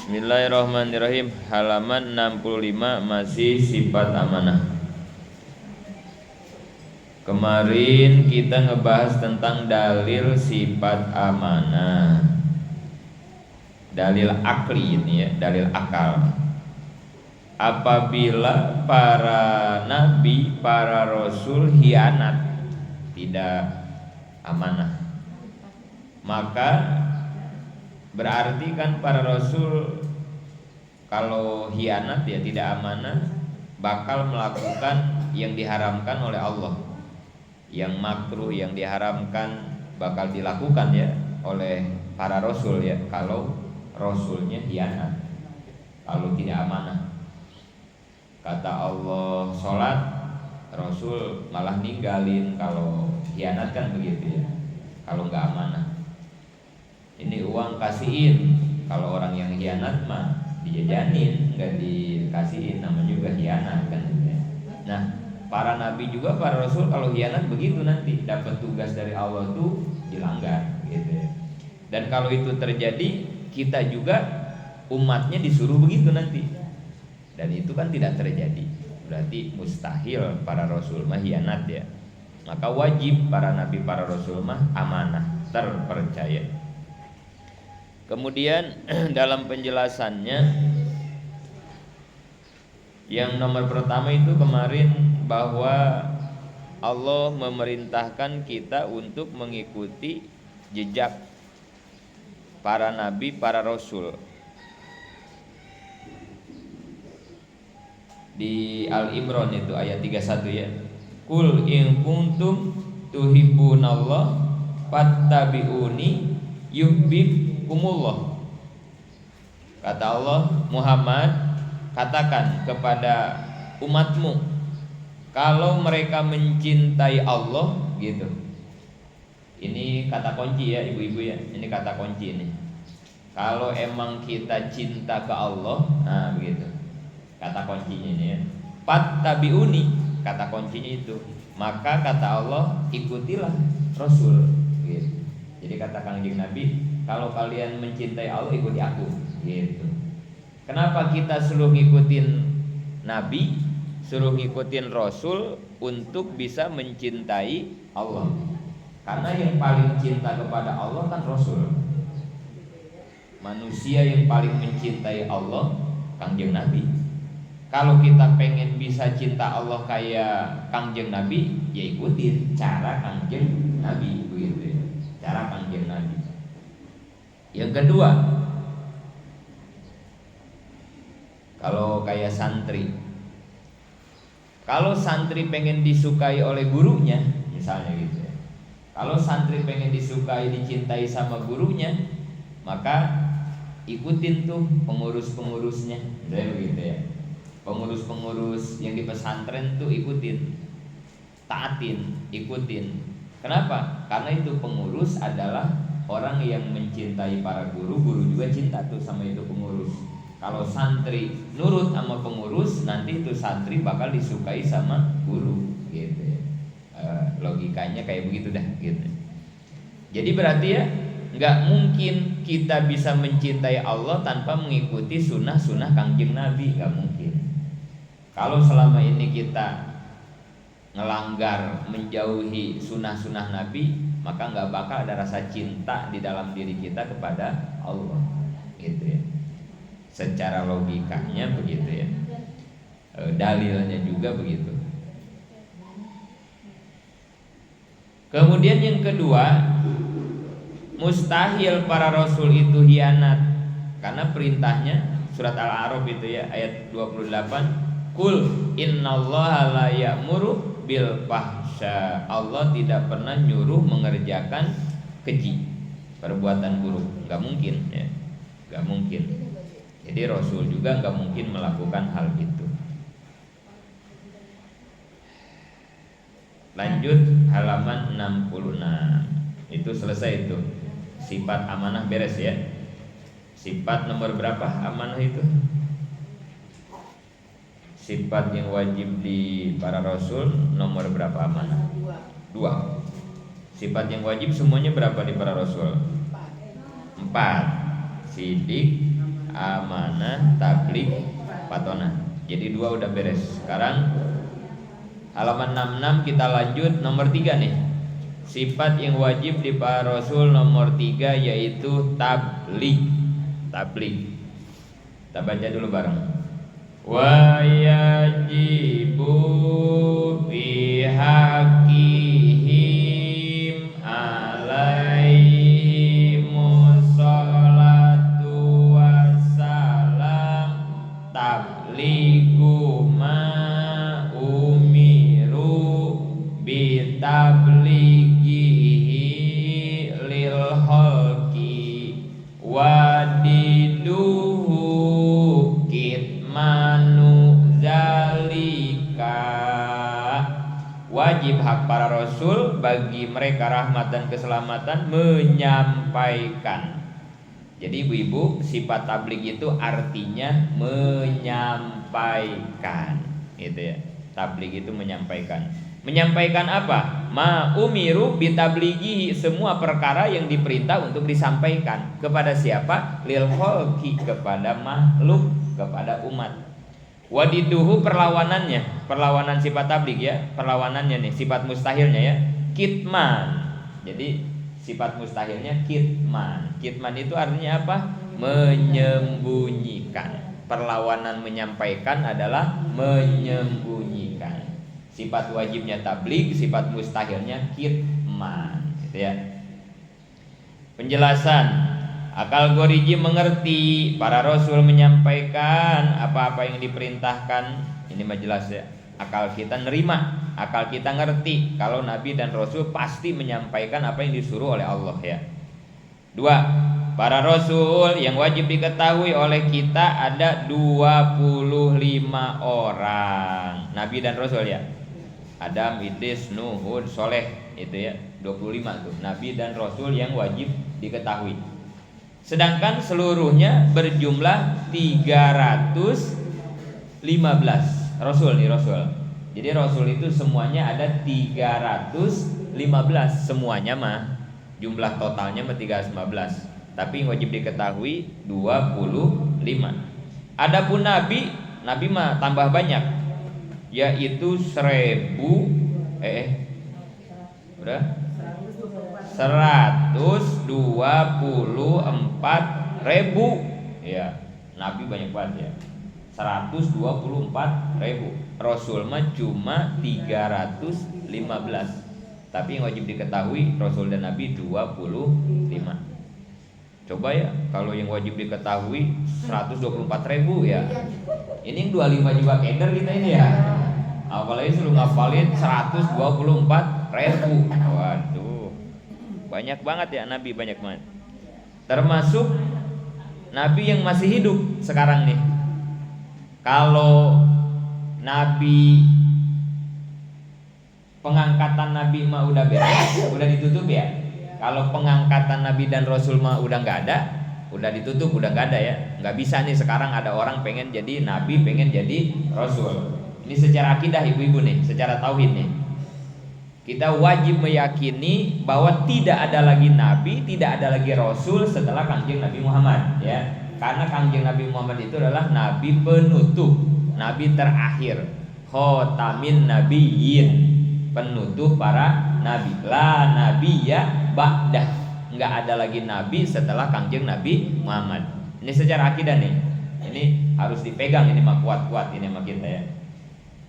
Bismillahirrahmanirrahim. Halaman 65 masih sifat amanah. Kemarin kita ngebahas tentang dalil sifat amanah. Dalil akli ini ya, dalil akal. Apabila para nabi, para rasul hianat, tidak amanah, maka berarti kan para rasul kalau hianat ya tidak amanah bakal melakukan yang diharamkan oleh Allah. Yang makruh, yang diharamkan bakal dilakukan ya oleh para rasul ya kalau rasulnya hianat, kalau tidak amanah. Kata Allah sholat, rasul malah ninggalin kalau hianat kan begitu ya, kalau nggak amanah. Ini uang kasihin, kalau orang yang hianat mah dijajanin, nggak dikasihin, namanya juga hianat kan. Nah, para nabi juga, para rasul kalau hianat begitu nanti dapat tugas dari Allah tuh dilanggar gitu ya. Dan kalau itu terjadi, kita juga umatnya disuruh begitu nanti. Dan itu kan tidak terjadi, berarti mustahil para rasul mah hianat ya. Maka wajib para nabi, para rasul mah amanah, terpercaya. Kemudian dalam penjelasannya yang nomor pertama itu kemarin bahwa Allah memerintahkan kita untuk mengikuti jejak para nabi, para rasul. Di Al-Imran itu ayat 31 ya. Qul in kuntum tuhibbunallah fattabi'uni yuhibbukumullah. Kata Allah, Muhammad, katakan kepada umatmu, kalau mereka mencintai Allah gitu. Ini kata kunci ya ibu-ibu ya. Ini kata kunci ini. Kalau emang kita cinta ke Allah, nah begitu. Kata kuncinya ini ya. Fattabi'uni, kata kuncinya itu. Maka kata Allah, ikutilah Rasul gitu. Jadi kata Kangjeng Nabi, kalau kalian mencintai Allah, ikuti aku gitu. Kenapa kita suruh ngikutin Nabi, suruh ngikutin Rasul untuk bisa mencintai Allah? Karena yang paling cinta kepada Allah kan Rasul. Manusia yang paling mencintai Allah Kangjeng Nabi. Kalau kita pengen bisa cinta Allah kayak Kangjeng Nabi, ya ikutin cara Kangjeng Nabi begitu ya. Cara Kangjeng Nabi. Yang kedua, kalau kayak santri, kalau santri pengen disukai oleh gurunya, misalnya gitu ya. Kalau santri pengen disukai, dicintai sama gurunya, maka ikutin tuh pengurus-pengurusnya, begitu ya. Pengurus-pengurus yang di pesantren tuh ikutin, taatin, ikutin. Kenapa? Karena itu pengurus adalah orang yang mencintai para guru, guru juga cinta tuh sama itu pengurus. Kalau santri nurut sama pengurus, nanti itu santri bakal disukai sama guru, gitu ya. Logikanya kayak begitu dah, gitu. Jadi berarti ya, nggak mungkin kita bisa mencintai Allah tanpa mengikuti sunnah-sunnah Kangjeng Nabi, nggak mungkin. Kalau selama ini kita ngelanggar, menjauhi sunnah-sunnah Nabi, maka nggak bakal ada rasa cinta di dalam diri kita kepada Allah, gitu ya. Secara logikanya begitu ya. Dalilnya juga begitu. Kemudian yang kedua, mustahil para rasul itu hianat, karena perintahnya surat Al-A'raf itu ya ayat 28, Qul innallaha la ya'muru bil fahsya. Allah tidak pernah nyuruh mengerjakan keji, perbuatan buruk, nggak mungkin ya, nggak mungkin. Jadi Rasul juga nggak mungkin melakukan hal itu. Lanjut halaman 66. Itu selesai itu. Sifat amanah beres ya. Sifat nomor berapa amanah itu? Sifat yang wajib di para rasul nomor berapa amanah? Dua. Sifat yang wajib semuanya berapa di para rasul? 4. Sidik, amanah, tabligh, patonah. Jadi 2 udah beres. Sekarang halaman 66 kita lanjut nomor 3 nih. Sifat yang wajib di para rasul nomor 3 yaitu tabligh. Tabligh. Kita baca dulu bareng. Wa yajibu fi haqqihim alaihimus salatu wassalam tabligu ma umiru bitablighihi lil khalqi wadiduhu kitmanu zalika. Wajib hak para rasul bagi mereka rahmat dan keselamatan menyampaikan. Jadi ibu-ibu, sifat tabligh itu artinya menyampaikan, gitu ya. Tabligh itu menyampaikan. Menyampaikan apa? Ma umiru bitablighihi, semua perkara yang diperintah untuk disampaikan kepada siapa? Lil khalqi, kepada makhluk, kepada umat. Wadiduhu, perlawanannya, perlawanan sifat tabligh ya, perlawanannya nih, sifat mustahilnya ya, kitman. Jadi sifat mustahilnya kitman. Kitman itu artinya apa? Menyembunyikan. Perlawanan menyampaikan adalah menyembunyikan. Sifat wajibnya tabligh, sifat mustahilnya kitman, gitu ya. Penjelasan. Akal goriji mengerti para rasul menyampaikan apa-apa yang diperintahkan. Ini mah jelas ya. Akal kita nerima, akal kita ngerti kalau nabi dan rasul pasti menyampaikan apa yang disuruh oleh Allah ya. 2. Para rasul yang wajib diketahui oleh kita ada 25 orang. Nabi dan rasul ya. Adam, Idris, Nuh, Hud, Soleh, itu ya, 25 tuh. Nabi dan rasul yang wajib diketahui. Sedangkan seluruhnya berjumlah 315 rasul nih, rasul. Jadi rasul itu semuanya ada 315, semuanya mah jumlah totalnya mah 315. Tapi yang wajib diketahui 25. Adapun nabi mah tambah banyak, yaitu 124.000 ya. Nabi banyak banget ya, 124.000. Rasul mah cuma 315. Tapi yang wajib diketahui rasul dan nabi 25. Coba ya, kalau yang wajib diketahui 124.000 ya. Ini yang 25 juga keder kita ini ya. Apalagi suruh ngapalin 124.000. Waduh, banyak banget ya nabi, banyak banget. Termasuk nabi yang masih hidup sekarang nih. Kalau nabi pengangkatan nabi mah udah beres, udah ditutup ya. Kalau pengangkatan nabi dan rasul mah udah nggak ada, udah ditutup, udah nggak ada ya. Nggak bisa nih sekarang ada orang pengen jadi nabi, pengen jadi rasul. Ini secara akidah ibu-ibu nih, secara tauhid nih. Kita wajib meyakini bahwa tidak ada lagi nabi, tidak ada lagi rasul setelah Kangjeng Nabi Muhammad ya. Karena Kangjeng Nabi Muhammad itu adalah nabi penutup, nabi terakhir, khotamin nabiyyin, penutup para nabi. La nabiyya ba'dah, nggak ada lagi nabi setelah Kangjeng Nabi Muhammad. Ini secara akidah nih, ini harus dipegang, ini mah kuat-kuat ini mah kita ya.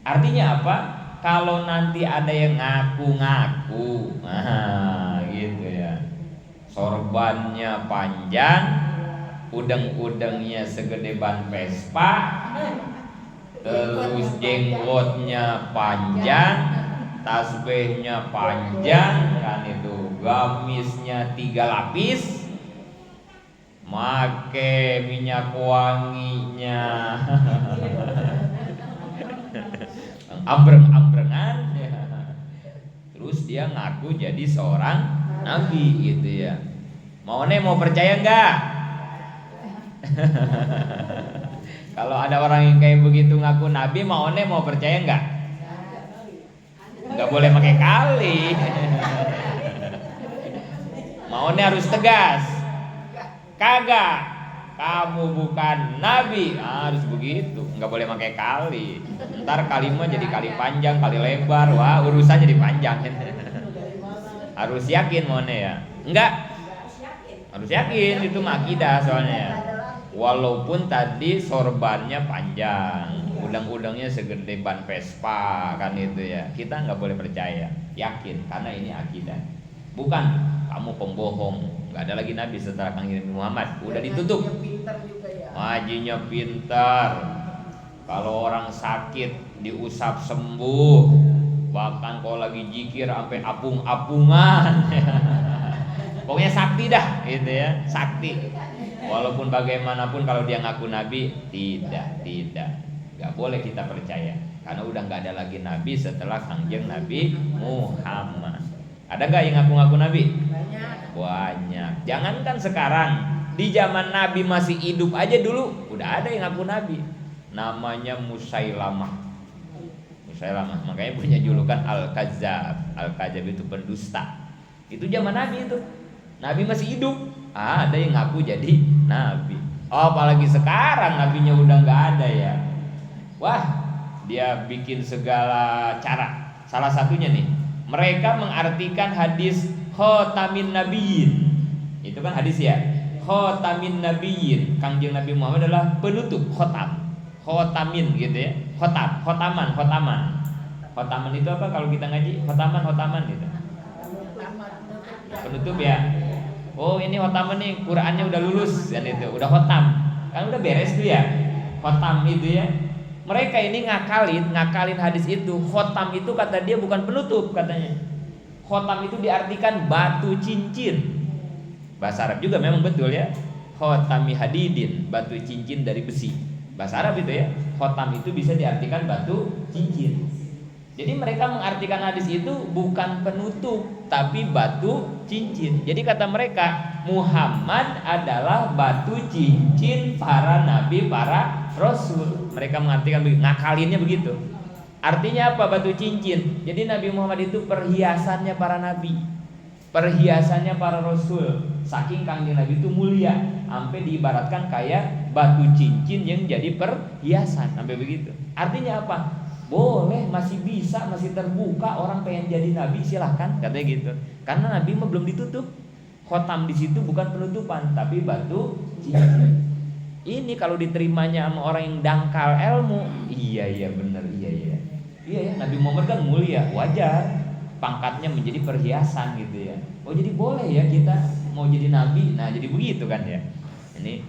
Artinya apa? Kalau nanti ada yang ngaku-ngaku, nah gitu ya, sorbannya panjang, udeng-udengnya segede ban Vespa, terus jenggotnya panjang, tasbihnya panjang, kan itu, gamisnya 3 lapis, make minyak wanginya ambreng-ambrengan ya. Terus dia ngaku jadi seorang nabi gitu ya. Mau percaya enggak? Kalau ada orang yang kayak begitu ngaku nabi, mau percaya enggak? Enggak boleh pakai kali. Mau harus tegas. Kagak. kamu bukan nabi. Harus begitu, nggak boleh pakai kali. Ntar kalimat jadi kali panjang, kali lebar, wah urusan jadi panjang. Harus yakin mohonnya ya. Enggak, harus yakin itu akidah soalnya. Walaupun tadi sorbannya panjang, udang-udangnya segede ban Vespa kan itu ya, kita nggak boleh percaya, yakin karena ini akidah. Bukan kamu pembohong, nggak ada lagi nabi setelah Nabi Muhammad, udah ditutup. Ngajinya pintar, kalau orang sakit diusap sembuh, bahkan kalau lagi zikir sampai apung-apungan. Pokoknya sakti dah gitu ya, sakti. Walaupun bagaimanapun kalau dia ngaku nabi, tidak, nggak boleh kita percaya karena udah nggak ada lagi nabi setelah Kangjeng Nabi Muhammad. Ada nggak yang ngaku-ngaku nabi? Banyak. Jangankan sekarang, di zaman Nabi masih hidup aja dulu udah ada yang ngaku nabi. Namanya Musailamah. Makanya punya julukan Al-Kadzab. Al-Kadzab itu pendusta. Itu zaman Nabi itu. Nabi masih hidup. Ada yang ngaku jadi nabi. Oh, apalagi sekarang nabinya udah nggak ada ya. Wah, dia bikin segala cara. Salah satunya nih, mereka mengartikan hadis khotamin nabiyyin. Itu kan hadis ya. Khotamin nabiyyin. Kangjeng Nabi Muhammad adalah penutup, khotam. Khotamin gitu ya. Khotaman. Khotaman itu apa kalau kita ngaji? Khotaman gitu. Penutup ya. Oh, ini khotaman nih, Qur'annya udah lulus dan itu udah khotam. Kan udah beres tuh ya. Khotam itu ya. Mereka ini ngakalin hadis itu. Khotam itu kata dia bukan penutup katanya. Khotam itu diartikan batu cincin. Bahasa Arab juga memang betul ya. Khotami hadidin, batu cincin dari besi. Bahasa Arab itu ya. Khotam itu bisa diartikan batu cincin. Jadi mereka mengartikan hadis itu bukan penutup tapi batu cincin. Jadi kata mereka Muhammad adalah batu cincin para nabi, para rasul. Mereka mengartikan begitu, ngakalinnya begitu. Artinya apa batu cincin? Jadi Nabi Muhammad itu perhiasannya para nabi, perhiasannya para rasul. Saking Kangjeng Nabi itu mulia, sampai diibaratkan kayak batu cincin yang jadi perhiasan, sampai begitu. Artinya apa? Boleh, masih bisa, masih terbuka orang pengen jadi nabi, silahkan katanya gitu. Karena nabi mah belum ditutup. Khotam di situ bukan penutupan tapi batu cincin. Ini kalau diterimanya sama orang yang dangkal ilmu, iya benar, iya ya, Nabi Muhammad kan mulia, wajar pangkatnya menjadi perhiasan gitu ya. Oh jadi boleh ya kita mau jadi nabi, nah jadi begitu kan ya. Ini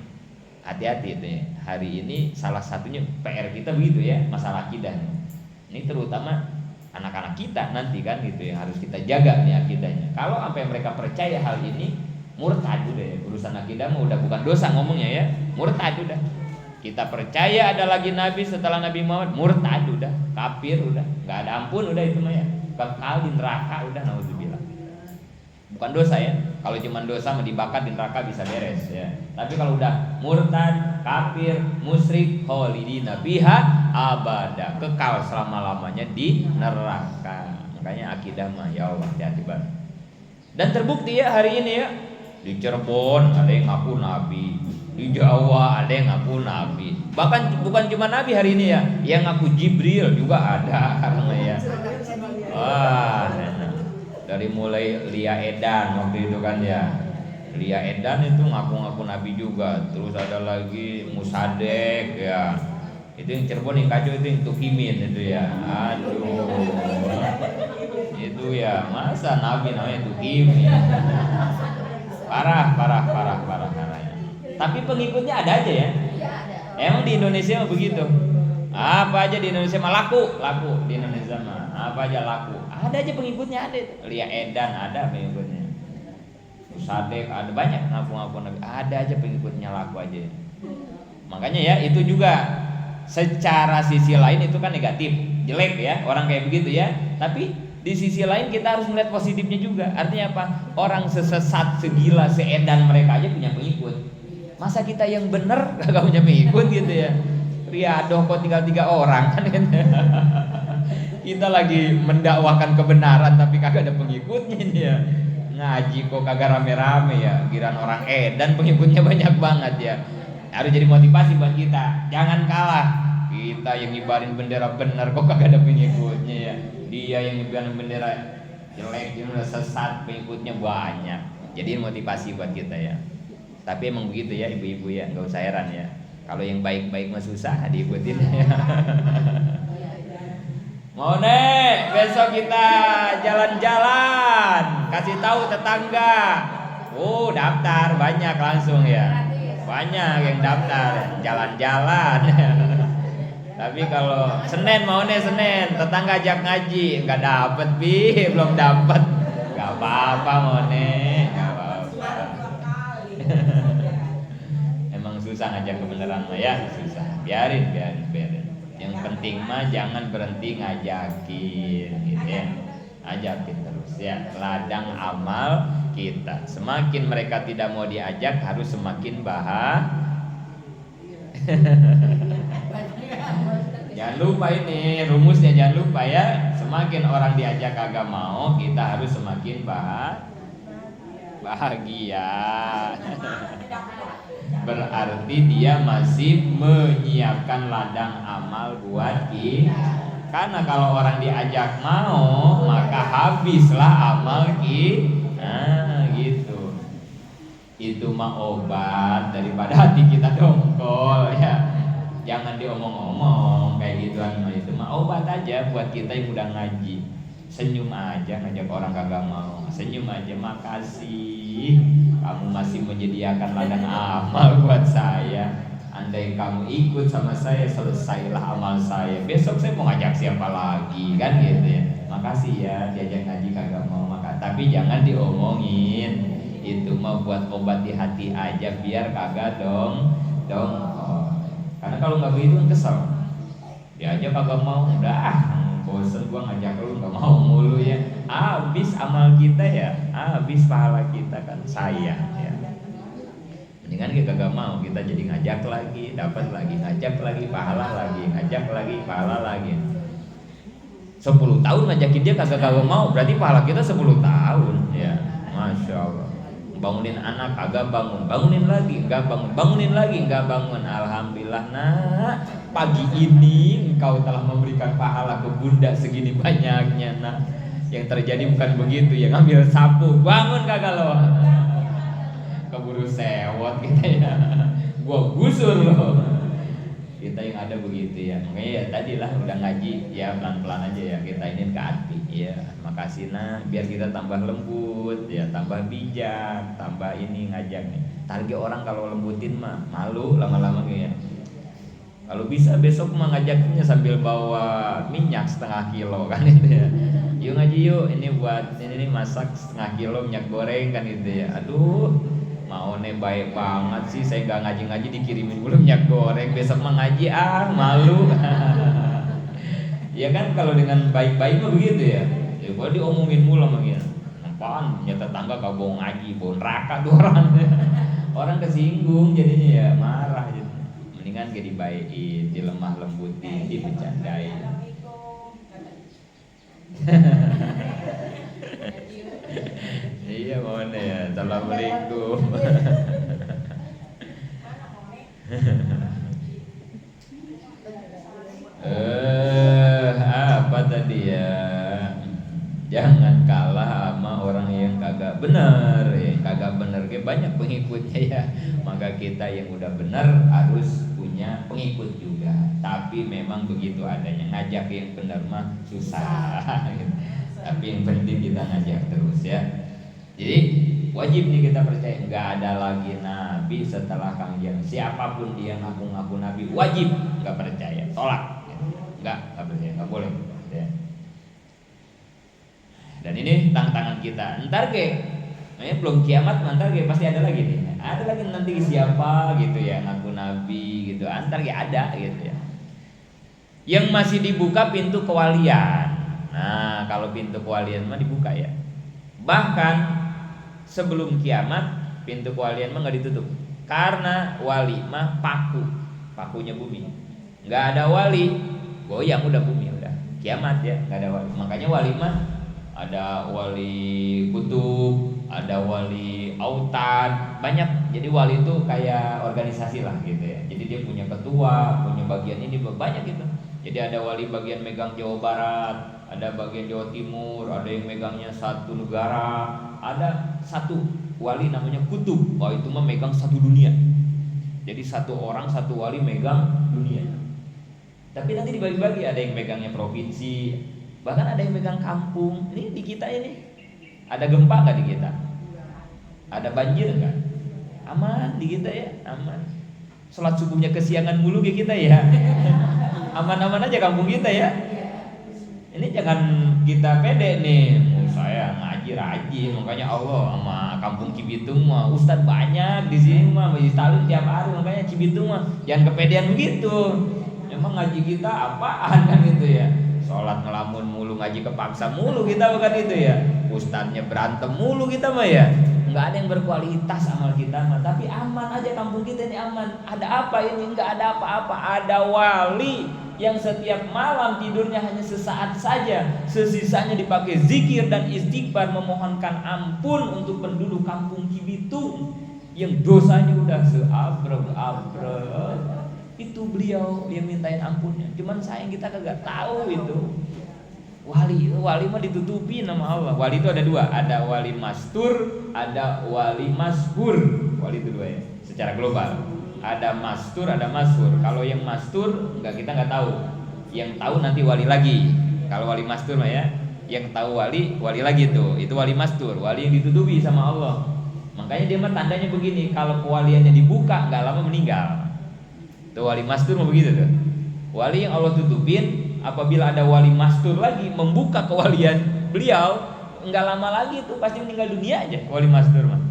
hati-hati itu ya. Hari ini salah satunya PR kita begitu ya, masalah akidah. Ini terutama anak-anak kita nanti kan gitu yang harus kita jaga nih akidahnya. Kalau sampai mereka percaya hal ini, murtad udah ya. Urusan akidah mah udah bukan dosa ngomongnya ya, murtad udah. Kita percaya ada lagi nabi setelah Nabi Muhammad, murtad udah, kafir udah, nggak ada ampun udah itu mah ya, kekal di neraka udah, naudzubillah. Bukan dosa ya. Kalau cuma dosa mah dibakar di neraka bisa beres ya. Tapi kalau udah murtad, kafir, musyrik, khalidina fiha abada, kekal selama-lamanya di neraka. Makanya akidah mah ya Allah hati-hati banget. Dan terbukti ya hari ini ya, di Cirebon ada yang ngaku nabi, di Jawa ada yang ngaku nabi. Bahkan bukan cuma nabi hari ini ya, yang ngaku Jibril juga ada karena ya. Wah, dari mulai Lia Edan waktu itu kan ya. Lia Edan itu ngaku-ngaku nabi juga. Terus ada lagi Musadek ya. Itu yang Cirebon yang kacau itu yang Tukimin itu ya. Aduh. Itu ya, masa nabi namanya Tukimin. Parah. Tapi pengikutnya ada aja ya. Emang di Indonesia mah begitu. Apa aja di Indonesia mah laku di Indonesia mah. Apa aja laku. Ada aja pengikutnya ada. Lia Edan ada pengikutnya. Sadek ada banyak ngaku-ngaku nabi. Ada aja pengikutnya laku aja. Makanya ya itu juga secara sisi lain itu kan negatif, jelek ya orang kayak begitu ya. Tapi di sisi lain kita harus melihat positifnya juga. Artinya apa? Orang sesesat, segila, seedan mereka aja punya pengikut. Masa kita yang bener kagak punya pengikut gitu ya? Riadoh kok tinggal 3 orang kan gitu. Kita lagi mendakwakan kebenaran tapi kagak ada pengikutnya ini ya. Ngaji kok kagak rame-rame ya. Giran orang edan pengikutnya banyak banget ya. Harus jadi motivasi buat kita. Jangan kalah. Kita yang ngibarin bendera benar kok kagak ada pengikutnya ya. Dia yang ngibarin bendera jelek, dia udah sesat, pengikutnya banyak. Jadi motivasi buat kita ya. Tapi emang begitu ya ibu-ibu ya, nggak usah heran ya. Kalau yang baik-baik mah susah diikutin ya. Mau nek, besok kita jalan-jalan, kasih tahu tetangga. Daftar banyak langsung ya. Banyak yang daftar jalan-jalan. Tapi kalau Senin mau nih Senin, tetangga ajak ngaji, nggak dapet belum dapet. Nggak apa-apa mau nih, nggak apa-apa. Emang susah ngajak kebenaran mah ya, susah. Biarin. Yang penting mah jangan berhenti ngajakin, gitu ya. Ajakin terus ya, ladang amal kita. Semakin mereka tidak mau diajak, harus semakin Jangan lupa ini rumusnya, jangan lupa ya. Semakin orang diajak kagak mau, kita harus semakin bahagia. Berarti dia masih menyiapkan ladang amal buat kita. Karena kalau orang diajak mau, maka habislah amal kita. Nah, gitu. Itu mah obat daripada hati kita dongkol ya. Jangan diomong-omong kayak gituan. Itu mah obat aja buat kita yang udah ngaji. Senyum aja ngajak orang kagak mau. Senyum aja, makasih. Kamu masih menyediakan ladang amal buat saya. Andai kamu ikut sama saya, selesailah amal saya. Besok saya mau ngajak siapa lagi, kan gitu ya. Makasih ya diajak ngaji kagak mau, tapi jangan diomongin. Itu mah buat obat di hati aja biar kagak dong. Karena kalau nggak begitu kan kesel. Diajak kagak mau, udah bosen gua ngajak lu nggak mau mulu ya. Habis amal kita ya, habis pahala kita kan, sayang ya. Mendingan kita gak mau, kita jadi ngajak lagi, dapat lagi, ngajak lagi, pahala lagi, ngajak lagi, pahala lagi. 10 tahun ngajakin dia kagak mau, berarti pahala kita 10 tahun ya. Masya Allah. Bangunin anak kagak bangun, bangunin lagi, enggak bangun, bangunin lagi, enggak bangun. Alhamdulillah nak, pagi ini engkau telah memberikan pahala ke bunda segini banyaknya nak. Yang terjadi bukan begitu ya, ngambil sapu, bangun kagak lo. Keburu sewot kita ya, gua gusur loh. Kita yang ada begitu ya. Makanya ya tadilah udah ngaji ya, pelan-pelan aja ya kita ini ke hati ya. Makasih nak, biar kita tambah lembut ya, tambah bijak, tambah ini ngajak nih. Target orang kalau lembutin mah malu lama-lama kayak. Kalau bisa besok mah ngajaknya sambil bawa minyak setengah kilo kan itu ya. Yuk ngaji yuk, ini buat ini masak setengah kilo minyak goreng kan itu ya. Aduh, mau nih baik banget sih, saya gak ngaji-ngaji dikirimin dulu minyak goreng, besok mah ngaji malu. Ya kan kalau dengan baik-baik mah begitu ya. Ya gua diomongin mulu sama dia. Apaan? Punya tetangga gak bohong ngaji, bohong neraka tuh orang. Orang kesinggung jadinya ya, marah gitu. Mendingan gak dibaikin, dilemah lembutin, dibecandain. Iya mana ya, assalamualaikum. Apa tadi ya? Jangan kalah sama orang yang kagak benar ya. Kagak benar kayak banyak pengikutnya ya. Maka kita yang udah benar harus punya pengikut juga. Tapi memang begitu adanya, ngajak yang benar mah susah. Tapi yang penting kita ngajak terus ya. Jadi wajib nih kita percaya, nggak ada lagi nabi setelah Kangjeng. Siapapun dia ngaku-ngaku nabi, wajib nggak percaya, tolak. Nggak percaya, nggak boleh. Ya. Dan ini tantangan kita. Ntar belum kiamat, ntar pasti ada lagi nih. Ada lagi nanti siapa gitu ya ngaku nabi gitu. Ntar ada gitu ya. Yang masih dibuka pintu kewalian. Nah kalau pintu kewalian mah dibuka ya. Bahkan sebelum kiamat pintu kewalian mah nggak ditutup. Karena wali mah pakunya bumi. Nggak ada wali, goyang udah bumi udah. Kiamat ya, nggak ada wali. Makanya wali mah ada wali kutub, ada wali autad, banyak Jadi wali itu kayak organisasi lah gitu ya. Jadi dia punya ketua, punya bagian ini banyak gitu. Jadi ada wali bagian megang Jawa Barat, ada bagian Jawa Timur, ada yang megangnya satu negara, ada satu wali namanya kutub. Oh itu mah megang satu dunia. Jadi satu orang satu wali megang dunia. Tapi nanti dibagi-bagi, ada yang megangnya provinsi, bahkan ada yang megang kampung. Ini di kita ini ada gempa nggak di kita? Ada banjir nggak? Aman di kita ya, aman. Sholat subuhnya kesiangan mulu di kita ya. Aman-aman aja kampung kita ya. Ini jangan kita pede nih. Saya ngaji rajin, makanya Allah sama kampung Cibitung mah ustadz banyak di sini mah, majlis taklim tiap hari, makanya Cibitung mah jangan kepedean begitu. Emang ngaji kita apaan kan itu ya? Sholat ngelamun mulu, ngaji kepaksa mulu kita bukan itu ya. Ustadznya berantem mulu kita mah ya. Nggak ada yang berkualitas amal kita mah, tapi aman aja kampung kita ini aman. Ada apa ini? Nggak ada apa-apa. Ada wali yang setiap malam tidurnya hanya sesaat saja, sesisanya dipakai zikir dan istighfar memohonkan ampun untuk penduduk kampung Cibitung yang dosanya udah seabrek-abrek. Itu beliau yang mintain ampunnya. Cuman sayang kita kagak tahu itu. Wali mah ditutupi nama Allah. Wali itu ada dua, ada wali mastur, ada wali mashur. Wali itu dua ya, secara global. Ada mastur, ada mashur. Kalau yang mastur kita nggak tahu. Yang tahu nanti wali lagi. Kalau wali mastur mah ya, yang tahu wali lagi tuh. Itu wali mastur, wali yang ditutupi sama Allah. Makanya dia mah tandanya begini, kalau kewaliannya dibuka nggak lama meninggal. Tuh wali mastur mau begitu tuh. Wali yang Allah tutupin, apabila ada wali mastur lagi membuka kewalian beliau, nggak lama lagi tuh pasti meninggal dunia aja wali mastur mah.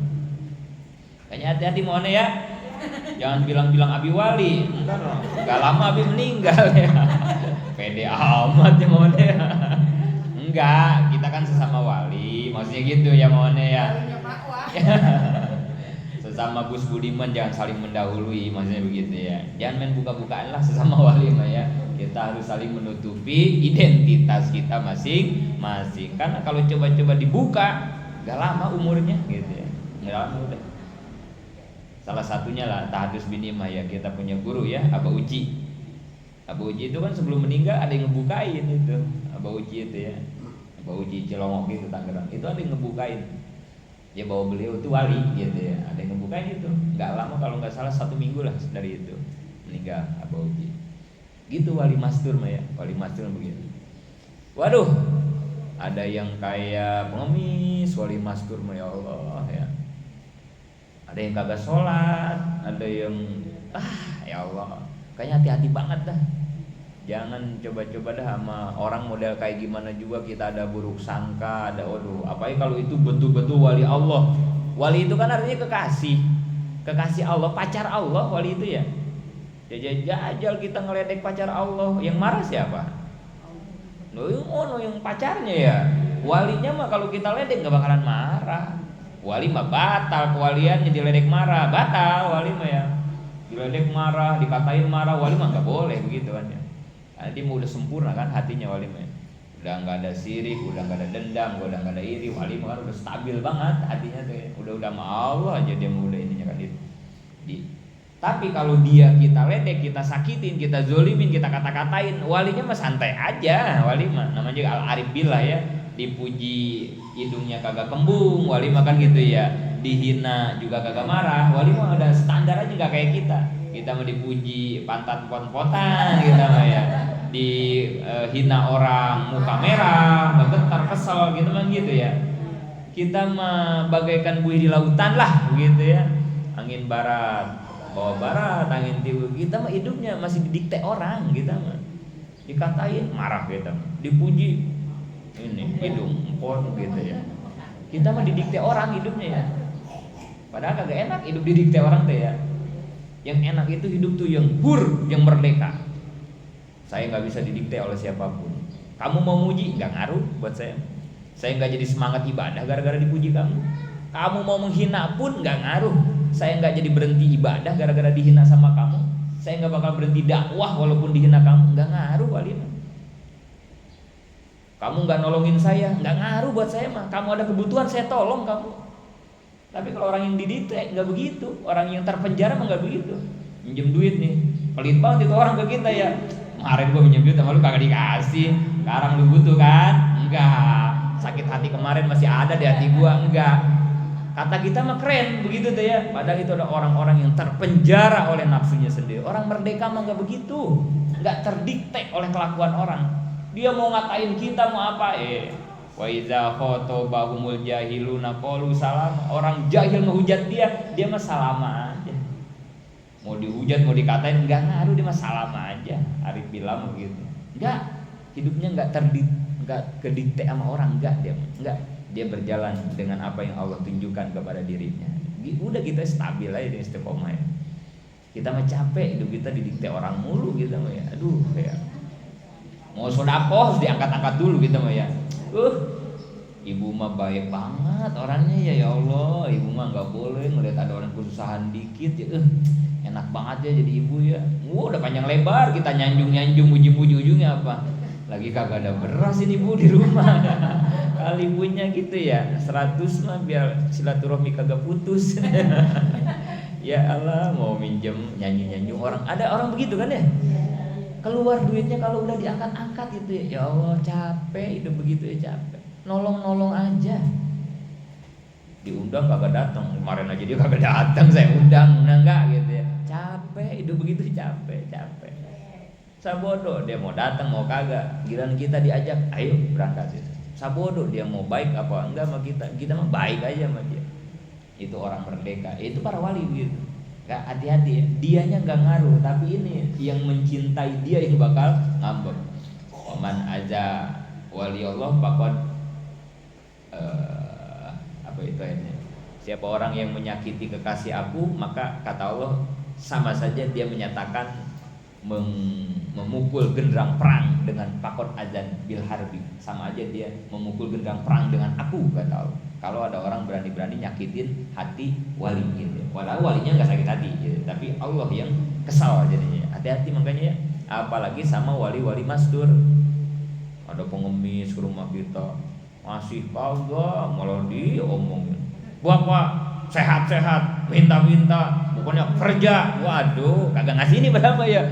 Kayaknya hati-hati mohon ya. Jangan bilang-bilang abi wali, nggak lama abi meninggal ya. Pede amat ya mohon ya. Enggak, kita kan sesama wali, maksudnya gitu ya mohon ya. Sesama Gus Budiman jangan saling mendahului, maksudnya begitu ya. Jangan main buka-bukaan lah sesama wali mah ya. Kita harus saling menutupi identitas kita masing-masing. Karena kalau coba-coba dibuka, gak lama umurnya gitu ya. Gak lama udah. Salah satunya lah Tahadus bin Imah ya, kita punya guru ya, Aba Uji. Aba Uji itu kan sebelum meninggal ada yang ngebukain itu. Aba Uji itu ya. Aba Uji Cilongok itu Tangerang. Itu ada yang ngebukain. Ya bahwa beliau itu wali gitu ya. Ada yang ngebukain itu. Gak lama kalau nggak salah 1 minggu lah dari itu meninggal Aba Uji. Gitu wali mastur mah ya. Wali mastur begitu. Waduh, ada yang kayak pengemis wali mastur mah ya Allah ya. Ada yang kagak sholat, ada yang ya Allah. Kayaknya hati-hati banget dah. Jangan coba-coba dah sama orang model kayak gimana juga kita ada buruk sangka, ada apalagi kalau itu betul-betul wali Allah. Wali itu kan artinya kekasih Allah, pacar Allah wali itu ya. Jajal kita ngeledek pacar Allah, yang marah siapa? Yang pacarnya ya. Walinya mah kalau kita ledek nggak bakalan marah. Wali mah batal kewaliannya, diledek marah, batal wali mah ya. Diledek marah, dikatain marah, wali mah nggak boleh begitu kan ya. Karena dia udah sempurna kan hatinya wali mah. Udah nggak ada sirik, udah nggak ada dendam, udah nggak ada iri. Wali mah kan udah stabil banget hatinya tuh ya. Udah sama Allah aja dia udah ininya kan Tapi kalau dia kita ledek, kita sakitin, kita zolimin, kita kata-katain, walinya mah santai aja. Wali mah namanya juga al-arif billah ya. Dipuji hidungnya kagak kembung, wali mah kan gitu ya. Dihina juga kagak marah, wali mah udah standar aja gak kayak kita. Kita mah dipuji pantat pot-potan kita mah ya. Dihina orang muka merah, gemetar kesel gitu mah gitu ya. Kita mah bagaikan buih di lautan lah begitu ya. Angin barat bawa barat, angin timur. Kita mah hidupnya masih didikte orang, kita mah dikatain marah kita, dipuji ini hidung empon gitu ya. Kita mah didikte orang hidupnya ya. Padahal kagak enak hidup didikte orang teh ya. Yang enak itu hidup tuh yang hur, yang merdeka. Saya nggak bisa didikte oleh siapapun. Kamu mau muji nggak ngaruh buat saya. Saya nggak jadi semangat ibadah gara-gara dipuji kamu. Kamu mau menghina pun nggak ngaruh. Saya nggak jadi berhenti ibadah gara-gara dihina sama kamu. Saya nggak bakal berhenti dakwah walaupun dihina kamu. Nggak ngaruh wali mah. Kamu nggak nolongin saya, nggak ngaruh buat saya mah. Kamu ada kebutuhan saya tolong kamu. Tapi kalau orang yang didikte nggak begitu, orang yang terpenjara mah nggak begitu. Minjem duit nih, pelit banget itu orang ke kita ya. Kemarin gua minjem duit sama lu kagak dikasih, sekarang lu butuh kan? Enggak. Sakit hati kemarin masih ada di hati gua, enggak. Kata kita mah keren begitu tuh ya. Padahal itu ada orang-orang yang terpenjara oleh nafsunya sendiri. Orang merdeka mah nggak begitu, nggak terdikte oleh kelakuan orang. Dia mau ngatain kita mau apa? Wa iza khotabahumul jahiluna qalu salam. Orang jahil ngehujat dia mah salama aja. Mau dihujat mau dikatain enggak ngaruh, dia mah salama aja. Arif bilang begitu. Enggak, hidupnya enggak kedikte sama orang, enggak. Dia berjalan dengan apa yang Allah tunjukkan kepada dirinya. Udah kita stabil aja di istiqomah ya. Kita mah capek hidup kita didikte orang mulu gitu mah ya. Aduh ya. Mau sedekah harus diangkat-angkat dulu gitu mah ya. Ibu mah baik banget orangnya ya Allah. Ibu mah nggak boleh ngeliat ada orang kesusahan dikit ya. Enak banget ya jadi ibu ya. Udah panjang lebar kita nyanjung muji-muji, ujungnya apa? Lagi kagak ada beras ini bu di rumah. Kali ibunya gitu ya 100 mah biar silaturahmi kagak putus. Ya Allah mau minjem nyanyi orang. Ada orang begitu kan ya? Keluar duitnya kalau udah diangkat-angkat gitu ya. Ya Allah capek hidup begitu ya, capek. Nolong aja. Diundang kagak datang. Kemarin aja dia kagak datang, saya undang enggak gitu ya. Capek hidup begitu, capek. Sabodo dia mau datang mau kagak. Giliran kita diajak, ayo berangkat gitu. Sabodo dia mau baik apa enggak sama kita mah baik aja sama dia. Itu orang merdeka. Itu para wali begitu. Gak hati-hati ya. Dianya nggak ngaruh, tapi ini yang mencintai dia yang bakal ngambek. Waman aja wali Allah bakal apa itu ini? Siapa orang yang menyakiti kekasih aku, maka kata Allah sama saja dia menyatakan memukul genderang perang dengan pakot azan bil harbi. Sama aja dia memukul genderang perang dengan aku, kata Allah. Kalau ada orang berani-berani nyakitin hati wali gitu. Walau walinya nggak sakit hati gitu, tapi Allah yang kesal jadinya. Hati-hati makanya ya. Apalagi sama wali-wali mastur. Ada pengemis ke rumah kita, masih kagak malah diomongin. Bapak sehat-sehat, minta-minta, pokoknya kerja. Waduh, kagak ngasih ini berapa ya?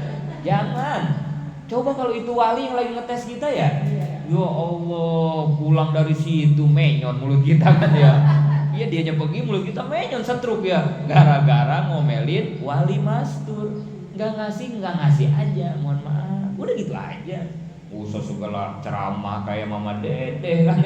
Jangan. Coba kalau itu wali yang lagi ngetes kita ya. Ya Allah, pulang dari situ menyon mulut kita kan ya. Iya dianya pergi mulut kita menyon setruk ya. Gara-gara ngomelin wali mastur. Nggak ngasih aja, mohon maaf. Udah gitu aja. Usah segala ceramah kayak Mama Dede kan.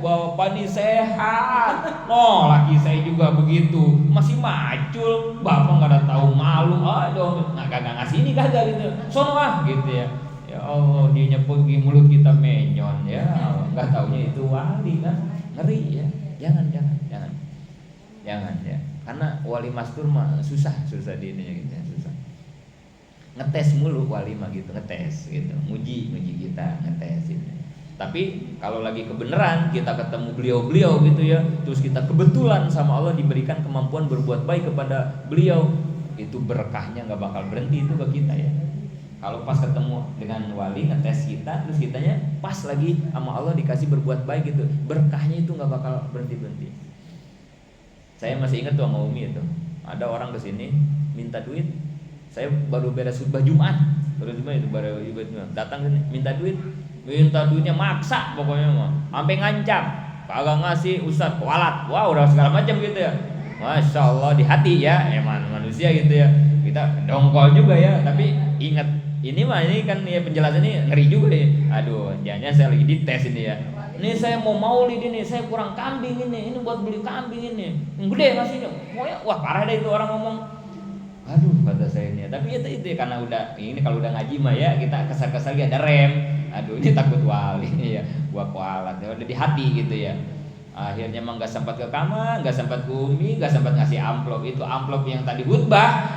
Bapak nih sehat. Oh, laki saya juga begitu. Masih macul. Bapak nggak ada tahu malu. Aduh, kagak ngasih ini kagak gitu. Sono ah gitu ya. Ya Allah, dianya pergi mulut kita menyon ya. Nggak taunya itu wali kan. Ngeri ya. Jangan ya. Karena wali mastur mah susah di ininya gitu ya, susah. Ngetes mulu wali mah gitu, ngetes gitu. Muji kita ngetes gitu. Tapi kalau lagi kebenaran kita ketemu beliau gitu ya, terus kita kebetulan sama Allah diberikan kemampuan berbuat baik kepada beliau, itu berkahnya nggak bakal berhenti itu ke kita ya. Kalau pas ketemu dengan wali ngetes kita, terus kitanya pas lagi sama Allah dikasih berbuat baik gitu, berkahnya itu nggak bakal berhenti. Saya masih ingat tuh sama Umi itu, ada orang kesini minta duit, saya baru beres khutbah Jumat, datang sini minta duitnya maksa pokoknya mah, sampai ngancam, kagak ngasih Ustadz kualat, wah udah segala macam gitu ya. Masya Allah di hati ya, emang manusia gitu ya, kita dongkol juga ya, tapi ingat. Ini kan ya penjelasan ini ngeri juga ya. Aduh, jangan saya lagi dites ini ya. Ini saya mau maulid ini, saya kurang kambing ini buat beli kambing ini. Yang gede ngasihnya. Wah parah deh itu orang ngomong. Aduh kata saya ini. Tapi itu ya, karena udah ini kalau udah ngaji mah ya kita kesal-kesal ada rem. Aduh ini takut wali ya. Gua kualat ya udah di hati gitu ya. Akhirnya emang gak sempat ke kamar, gak sempat ke Umi, gak sempat ngasih amplop. Itu amplop yang tadi khutbah.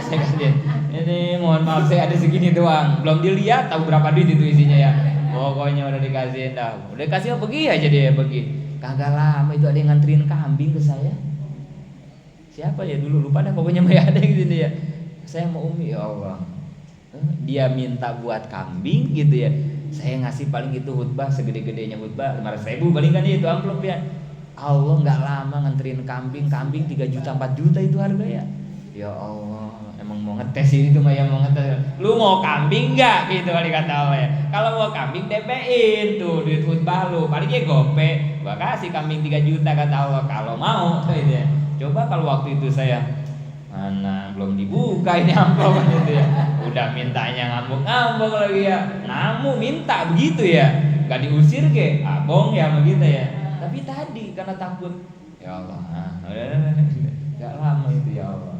Saya kasih, ini mohon maaf saya ada segini doang, belum dilihat tahu berapa duit itu isinya ya. Pokoknya udah dikasihin dah, udah kasih pergi aja dia pergi. Kagak lama itu ada yang nganterin kambing ke saya. Siapa ya dulu lupa dah, pokoknya masih ada gitu ya. Saya mau Umi ya Allah. Dia minta buat kambing gitu ya. Saya ngasih paling itu khutbah segede-gedenya khutbah 500.000 paling kan itu amplop ya. Allah nggak lama nganterin kambing 3 juta 4 juta itu harga ya. Ya Allah, emang mau ngetes ini tuh mah yang mau ngetes. Lu mau kambing nggak gitu kali kata Allah ya. Kalau mau kambing DP-in tuh duit khutbah lu, paling ya gope. Gua kasih kambing 3 juta kata Allah kalau mau gitu ya. Coba kalau waktu itu saya mana belum dibuka ini amplop gitu ya. Udah mintanya ngambek-ngambek lagi ya. Namu minta begitu ya. Gak diusir ke, abong ya begitu ya. Tapi tadi karena takut, ya Allah, gak lama itu ya Allah.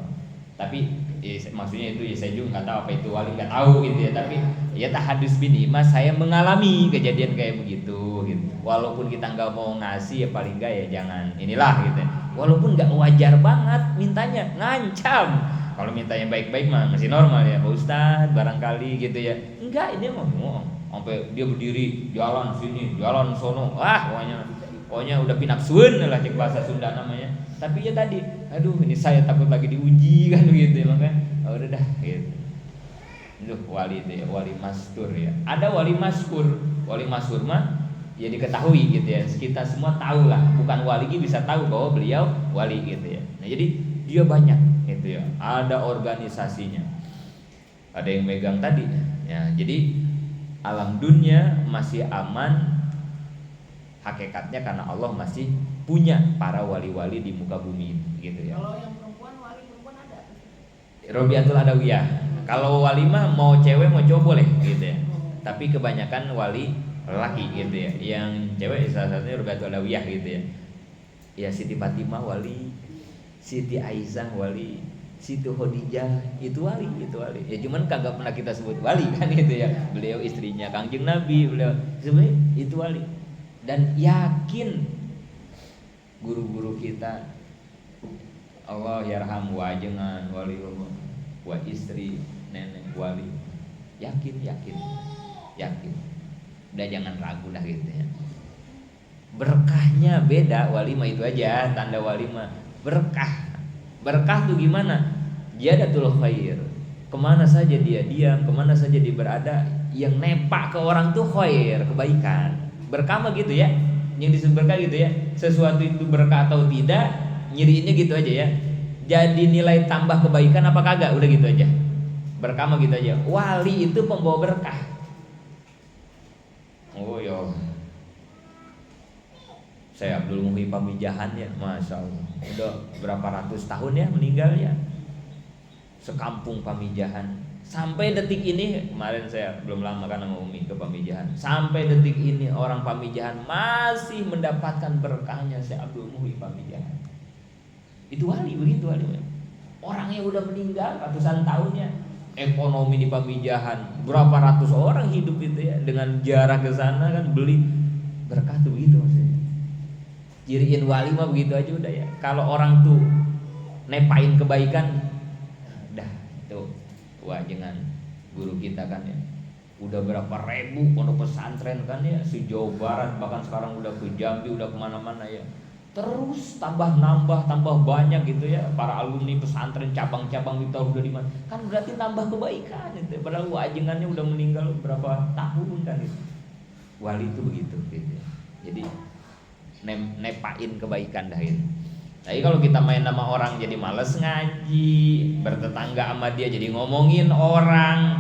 Tapi ya, maksudnya itu ya saya juga nggak tahu apa itu wali, nggak tahu gitu ya. Tapi ya tahadus bin imas, saya mengalami kejadian kayak begitu gitu. Walaupun kita nggak mau ngasih ya paling nggak ya jangan inilah gitu. Walaupun nggak wajar banget mintanya, ngancam. Kalau mintanya baik-baik mah masih normal ya, Pak Ustadz barangkali gitu ya. Enggak, ini mau sampai dia berdiri jalan sini, jalan sono, pokoknya udah pinaksueun lah cek bahasa Sunda namanya. Tapi ya tadi, aduh ini saya takut lagi diuji kan gitu ya, makanya udah dah gitu. Itu wali itu ya, wali mastur ya. Ada wali maskur mah ya diketahui gitu ya. Kita semua tahu lah, bukan wali bisa tahu bahwa beliau wali gitu ya. Nah, jadi dia banyak gitu ya. Ada organisasinya. Ada yang megang tadi ya. Jadi alam dunia masih aman hakikatnya karena Allah masih punya para wali-wali di muka bumi gitu ya. Kalau yang perempuan, wali perempuan ada? Robiatul Adawiyah. Kalau wali mah mau cewek mau cowok boleh gitu ya. Tapi kebanyakan wali laki gitu ya. Yang cewek salah satunya Robiatul Adawiyah gitu ya. Ya Siti Fatimah wali, Siti Aisyah wali, Siti Khadijah itu wali. Ya cuman kagak pernah kita sebut wali kan gitu ya. Beliau istrinya Kangjeng Nabi, beliau sebenarnya itu wali. Dan yakin guru-guru kita Allah yarham wa jengan wali Allah wa istri nenek wali, yakin udah jangan ragu dah gitu ya. Berkahnya beda, wali mah itu aja tanda wali mah berkah tuh gimana, jadatul khair, kemana saja dia diam, kemana saja dia berada, yang nepak ke orang tuh khair, kebaikan. Berkah mah gitu ya, yang disebut berkah gitu ya, sesuatu itu berkah atau tidak nyiriinnya gitu aja ya. Jadi nilai tambah kebaikan apa kagak, udah gitu aja. Berkah mah gitu aja. Wali itu pembawa berkah. Oh yo, saya Abdul Muhyi Pamijahan ya, masya Allah, udah berapa ratus tahun ya meninggal ya. Sekampung Pamijahan. Sampai detik ini, kemarin saya belum lama kan sama Umi ke Pamijahan. Sampai detik ini orang Pamijahan masih mendapatkan berkahnya Syekh Abdul Muhyi Pamijahan. Itu wali, begitu wali. Orangnya udah meninggal ratusan tahunnya. Ekonomi di Pamijahan berapa ratus orang hidup itu ya, dengan jarak ke sana kan beli berkah tuh begitu maksudnya. Ciriin wali mah begitu aja udah ya. Kalau orang tuh nepain kebaikan, dah tuh wajengan guru kita kan ya, udah berapa ribu pondok pesantren kan ya, se-Jawa Barat, bahkan sekarang udah ke Jambi, udah kemana-mana ya, terus tambah banyak gitu ya, para alumni pesantren cabang-cabang di tahun udah di mana, kan berarti tambah kebaikan itu, padahal wajengannya udah meninggal berapa tahun kan itu. Wali itu begitu gitu ya. Jadi nepain kebaikan dah itu. Tapi kalau kita main sama orang jadi males ngaji, bertetangga sama dia jadi ngomongin orang,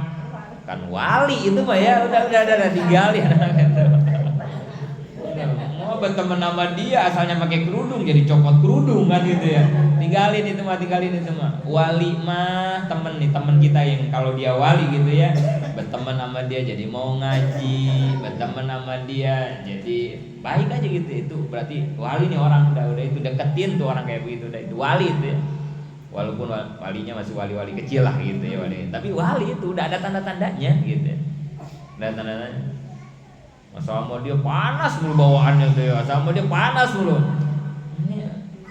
kan wali itu mah ya udah tinggalin. Mau berteman sama dia asalnya pakai kerudung jadi copot kerudung kan gitu ya. Tinggalin itu mah. Wali mah temen nih, temen kita yang kalau dia wali gitu ya, berteman sama dia jadi mau ngaji, berteman sama dia jadi baik aja gitu. Itu berarti wali nih orang, udah itu deketin tuh orang kayak begitu, udah itu wali itu ya. Walaupun walinya masih wali-wali kecil lah gitu ya wali. Tapi wali itu udah ada tanda-tandanya gitu ya. Ada tanda-tandanya. Sama dia panas mulu bawaannya tuh ya, sama dia panas mulu. Ini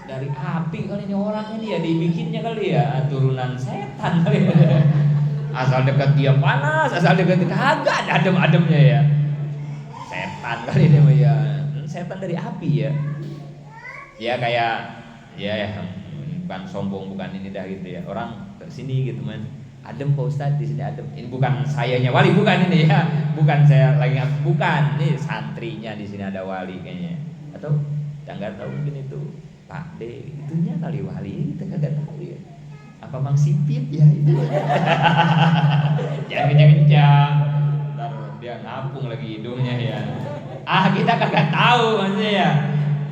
dari api kali ini orang ini ya, dibikinnya kali ya turunan setan kali ya. Asal dekat dia panas, asal dekat kagak ada adem-ademnya ya. Setan kali ini mah ya. Setan dari api ya. Ya kayak ya bukan sombong, bukan ini dah gitu ya. Orang ke sini gitu man. Adem Pak Ustadz, di sini adem. Ini bukan sayanya wali, bukan ini ya. Bukan saya lagi bukan. Ini santrinya di sini ada wali kayaknya. Atau Kita nggak tahu mungkin itu Pak D, itunya kali wali, kita kagak tahu ya. Apa Mang Sipit ya itu? Jangan kencang-kencang, ntar dia ngapung lagi hidungnya ya. Kita kagak tahu maksudnya ya.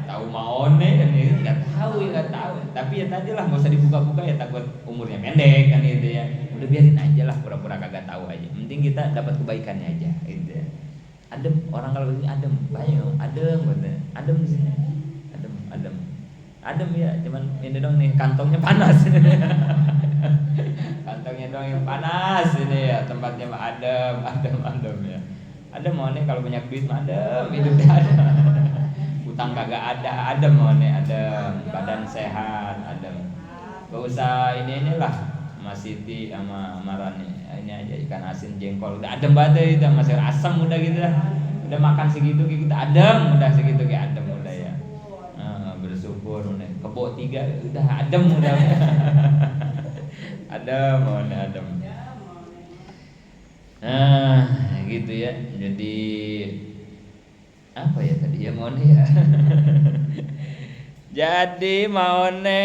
Tahu maone kan ya, nggak tahu ya nggak tahu. Tapi ya tadi lah nggak usah dibuka-buka ya, takut umurnya pendek kan itu ya. Udah biarin aja lah, pura-pura kagak tahu aja. Penting kita dapat kebaikannya aja gitu ya. Adem, orang kalau begini adem, banyak adem bener. Adem di sini. Adem ya, cuman ini dong nih kantongnya panas. Kantongnya dong yang panas ini ya, tempatnya mah adem ya. Adem mau nih kalau banyak duit mah adem, hidupnya adem. Utang kagak ada, adem mau nih, adem, badan sehat, adem. Gak usah ini lah, Mas Siti sama Rani, ini aja ikan asin jengkol, udah adem banget itu, masih asam udah gitu lah. Udah makan segitu kayak kita adem, udah segitu kayak adem udah ya. Bersyukur udah kebo 3 udah adem udah. adem. Nah gitu ya. Jadi apa ya tadi ya Mone ya. Jadi Mone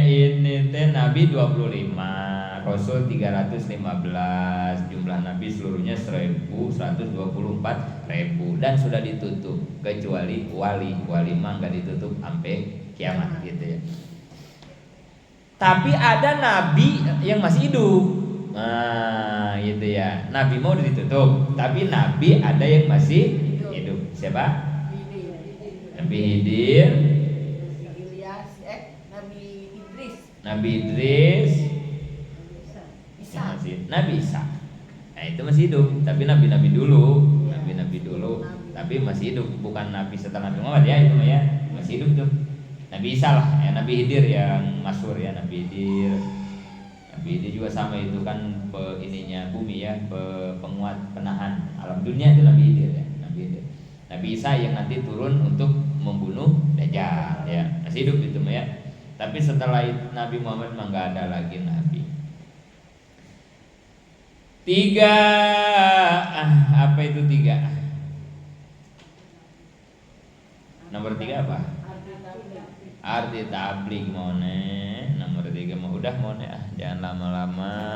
ini teh Nabi 25, Rasul 315, jumlah Nabi seluruhnya 1.124.000 dan sudah ditutup kecuali wali mah nggak ditutup sampai kiamat gitu ya. Tapi ada Nabi yang masih hidup, nah gitu ya. Nabi mau udah ditutup, tapi Nabi ada yang masih hidup. Siapa? Nabi Khidir, Nabi Idris, Nabi Isa. Nah itu masih hidup, tapi nabi-nabi dulu, tapi masih hidup, bukan nabi setelah Nabi Muhammad ya, itu ya masih hidup tuh. Nabi Isa lah, ya Nabi Khidir yang masyhur ya, Nabi Khidir. Nabi Khidir juga sama itu kan ininya bumi ya, penguat penahan alam dunia itu Nabi Khidir ya, Nabi Khidir. Nabi Isa yang nanti turun untuk membunuh Dajjal ya, masih hidup itu ya. Tapi setelah Nabi Muhammad mah nggak ada lagi nabi. 3 apa itu 3? Nomor 3 apa? Arti tabligh Mone. Nomor 3 mah udah Mone jangan lama-lama.